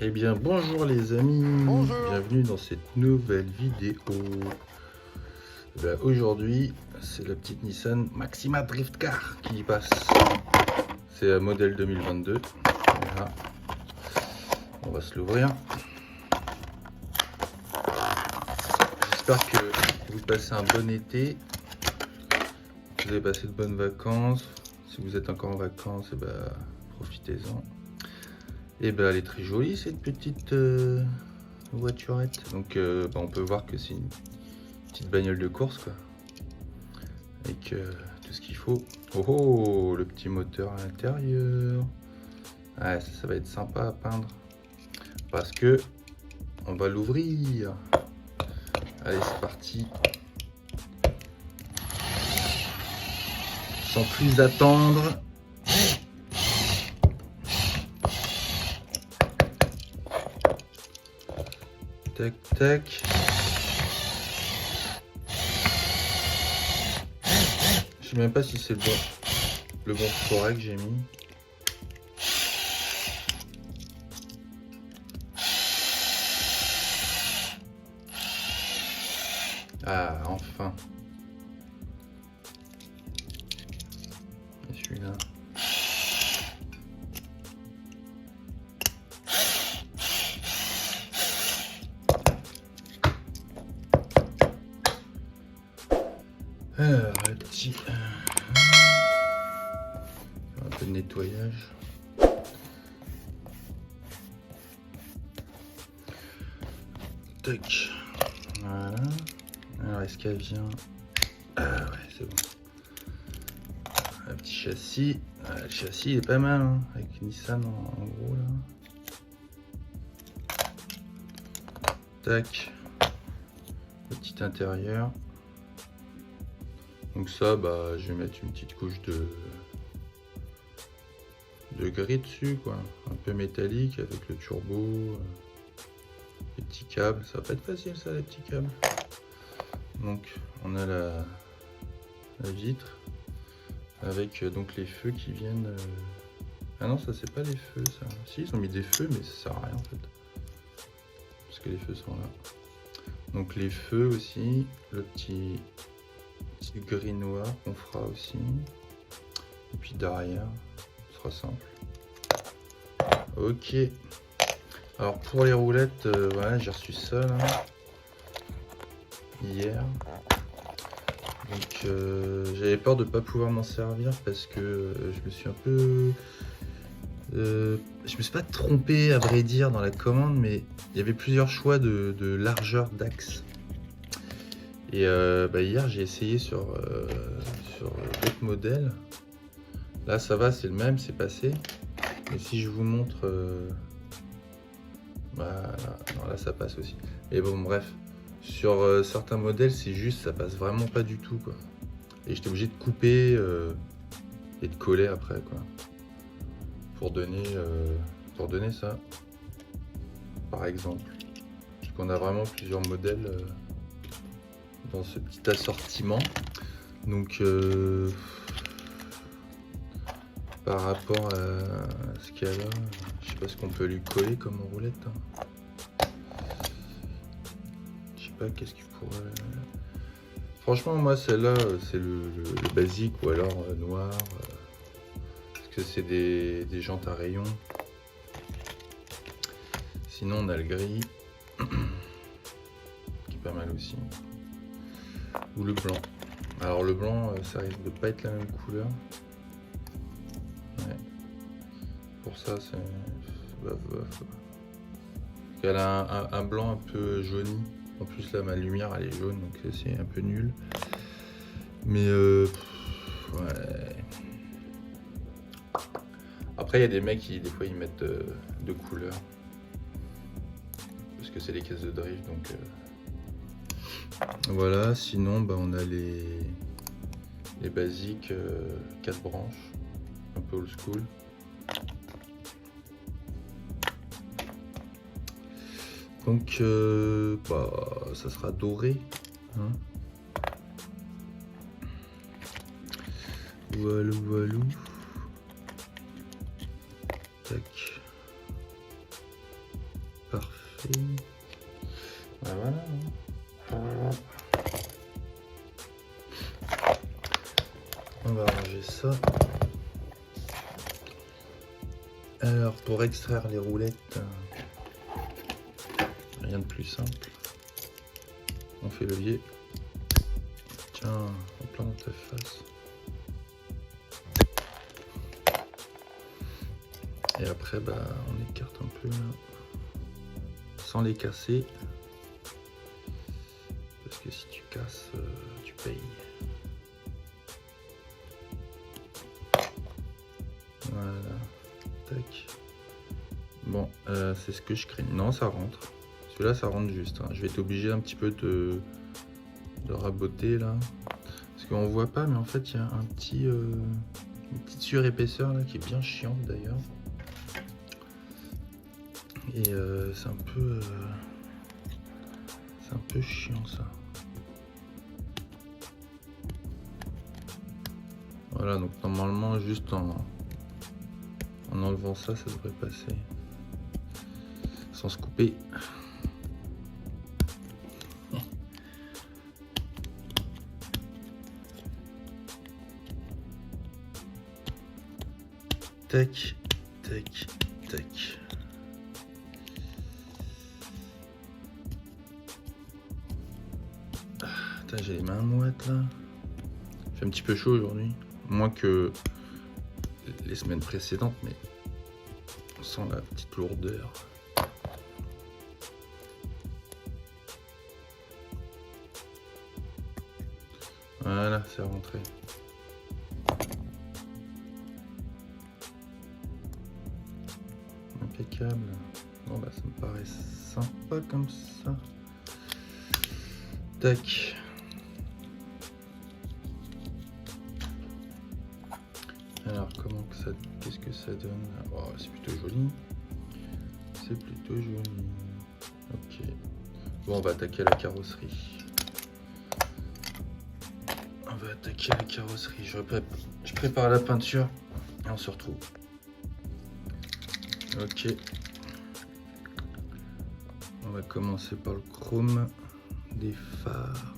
Eh bien bonjour les amis, Bonjour. bienvenue dans cette nouvelle vidéo. Aujourd'hui c'est la petite Nissan Maxima Drift Car qui passe. C'est un modèle 2022. Voilà. On va se l'ouvrir. J'espère que vous passez un bon été. Vous avez passé de bonnes vacances. Si vous êtes encore en vacances, profitez-en. Et elle est très jolie cette petite voiturette. Donc on peut voir que c'est une petite bagnole de course quoi. Avec tout ce qu'il faut. Oh, oh, le petit moteur à l'intérieur. Ouais, ça va être sympa à peindre. Parce que on va l'ouvrir. Allez, c'est parti. Sans plus attendre. Tac, tac. Je sais même pas si c'est le bon forêt que j'ai mis. Ah, enfin. Et celui-là. Alors, le petit... un peu de nettoyage. Tac. Voilà. Alors, est-ce qu'elle vient... Ah ouais, c'est bon. Un petit châssis. Ah, le châssis il est pas mal, hein, avec Nissan en gros là. Tac. Le petit intérieur. Donc ça, je vais mettre une petite couche de gris dessus, quoi. Un peu métallique avec le turbo. Les petits câbles. Ça va pas être facile ça, les petits câbles. Donc on a la vitre. Avec donc les feux qui viennent... Ah non, ça c'est pas les feux ça. Si, ils ont mis des feux mais ça sert à rien en fait. Parce que les feux sont là. Donc les feux aussi, le petit gris noir qu'on fera aussi. Et puis derrière, ce sera simple. Ok. Alors pour les roulettes, voilà, j'ai reçu ça là, hier. Donc j'avais peur de ne pas pouvoir m'en servir parce que je me suis un peu... je me suis pas trompé à vrai dire dans la commande, mais il y avait plusieurs choix de largeur d'axe. Et hier j'ai essayé sur d'autres modèles. Là ça va, c'est le même, c'est passé. Et si je vous montre... non, là ça passe aussi. Et bon bref, sur certains modèles c'est juste, ça passe vraiment pas du tout quoi. Et j'étais obligé de couper et de coller après quoi. Pour donner ça, par exemple. Parce qu'on a vraiment plusieurs modèles dans ce petit assortiment. Donc par rapport à ce qu'il y a là, je sais pas ce qu'on peut lui coller comme roulette. Hein. Je sais pas qu'est-ce qu'il pourrait... Franchement moi celle-là c'est le basique ou alors noir. Parce que c'est des jantes à rayons. Sinon on a le gris. Qui est pas mal aussi. Ou le blanc. Alors le blanc ça risque de pas être la même couleur. Ouais. Pour ça c'est... Elle a un blanc un peu jauni. En plus là ma lumière elle est jaune donc c'est un peu nul. Mais ouais. Après il y a des mecs qui des fois ils mettent deux couleurs. Parce que c'est les caisses de drift donc voilà. Sinon on a les basiques 4 branches. Un peu old school. Donc ça sera doré. Hein. Voilà, voilà. Tac. rentrer. Ben voilà. On va ranger ça. Alors pour extraire les roulettes, rien de plus simple. On fait levier. Tiens, en plein dans ta face. Et après, bah, on écarte un peu là, sans les casser. Parce que si tu casses, tu payes. Voilà. Tac. Bon, c'est ce que je craigne. Non, ça rentre. Celui-là, ça rentre juste. Hein. Je vais être obligé un petit peu de raboter là. Parce qu'on voit pas, mais en fait, il y a un petit, une petite surépaisseur là qui est bien chiante d'ailleurs. Et c'est un peu chiant ça. Voilà, donc normalement juste en enlevant ça, ça devrait passer sans se couper. Tac, tac, tac. Putain, j'ai les mains moites là. Il fait un petit peu chaud aujourd'hui, moins que les semaines précédentes, mais on sent la petite lourdeur. Voilà, c'est rentré. Impeccable. Bon bah ça me paraît sympa comme ça. Tac. Alors qu'est-ce que ça donne? Oh, c'est plutôt joli. C'est plutôt joli. Ok. Bon, on va attaquer la carrosserie. On va attaquer la carrosserie. Je prépare la peinture et on se retrouve. Ok. On va commencer par le chrome des phares.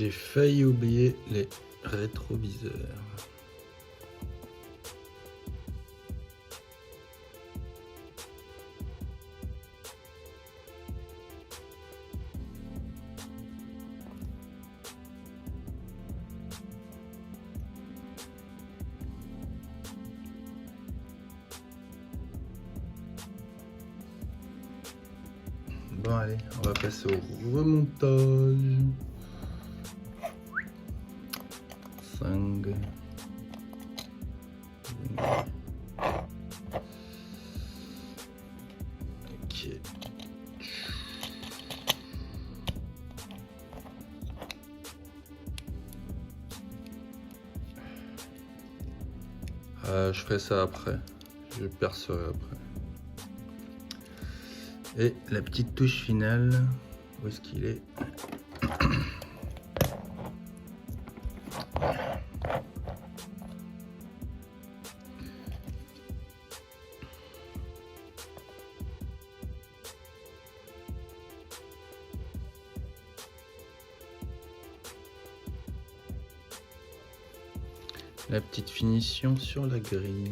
J'ai failli oublier les rétroviseurs. Bon allez, on va passer au remontage. 5. Ok. Je ferai ça après. Je percerai après. Et la petite touche finale, où est-ce qu'il est? La petite finition sur la grille.